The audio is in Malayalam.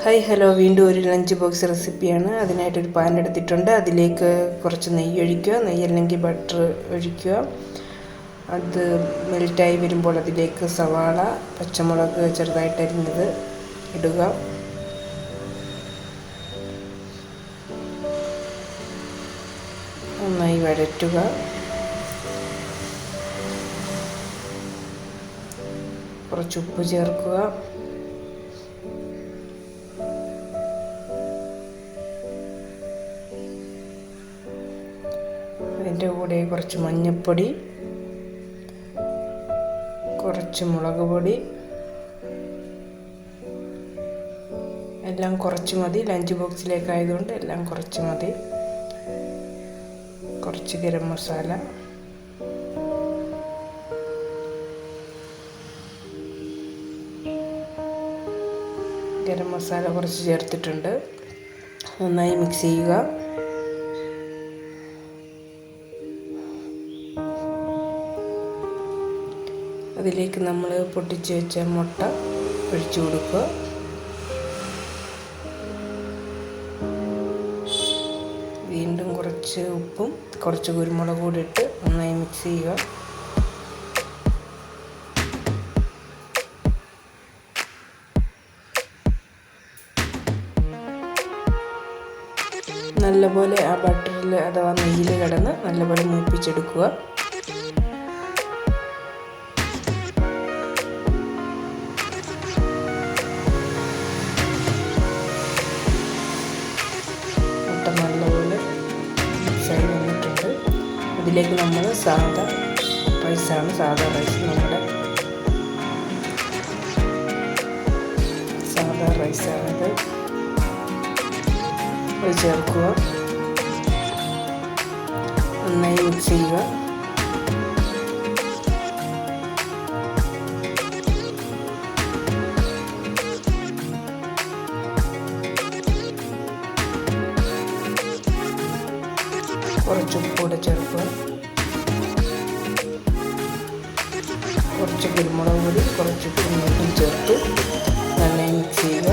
ഹായ് ഹലോ, വീണ്ടും ഒരു ലഞ്ച് ബോക്സ് റെസിപ്പിയാണ്. അതിനായിട്ടൊരു പാൻ എടുത്തിട്ടുണ്ട്. അതിലേക്ക് കുറച്ച് നെയ്യ് ഒഴിക്കുക, നെയ്യ് അല്ലെങ്കിൽ ബട്ടർ ഒഴിക്കുക. അത് മെൽറ്റായി വരുമ്പോൾ അതിലേക്ക് സവാള, പച്ചമുളക് ചെറുതായിട്ട് അരിഞ്ഞത് ഇടുക. നന്നായി വഴറ്റുക. കുറച്ച് ഉപ്പ് ചേർക്കുക. അതിൻ്റെ കൂടെ കുറച്ച് മഞ്ഞൾപ്പൊടി, കുറച്ച് മുളക് പൊടി, എല്ലാം കുറച്ച് മതി. ലഞ്ച് ബോക്സിലേക്കായതുകൊണ്ട് എല്ലാം കുറച്ച് മതി. കുറച്ച് ഗരം മസാല, കുറച്ച് ചേർത്തിട്ടുണ്ട്. നന്നായി മിക്സ് ചെയ്യുക. അതിലേക്ക് നമ്മൾ പൊട്ടിച്ച് വെച്ച മുട്ട ഒഴിച്ചു കൊടുക്കുക. വീണ്ടും കുറച്ച് ഉപ്പും കുറച്ച് കുരുമുളക് കൂടി ഇട്ട് നന്നായി മിക്സ് ചെയ്യുക. നല്ലപോലെ ആ ബട്ടറിൽ അഥവാ നെയ്യിൽ കിടന്ന് നല്ലപോലെ മൂപ്പിച്ചെടുക്കുക. മുട്ട നല്ലപോലെ മിക്സായി വന്നിട്ടുണ്ട്. ഇതിലേക്ക് നമ്മൾ സാധാ റൈസ് റൈസാണിത് ചേർക്കുക. നന്നായി മിക്സ് ചെയ്യുക. കുറച്ച് ഉപ്പൂടെ ചേർക്കുക. കുറച്ച് കുരുമുളക് പൊടി, കുറച്ച് ഉപ്പും ചേർത്ത് നന്നായി മിക്സ് ചെയ്യുക.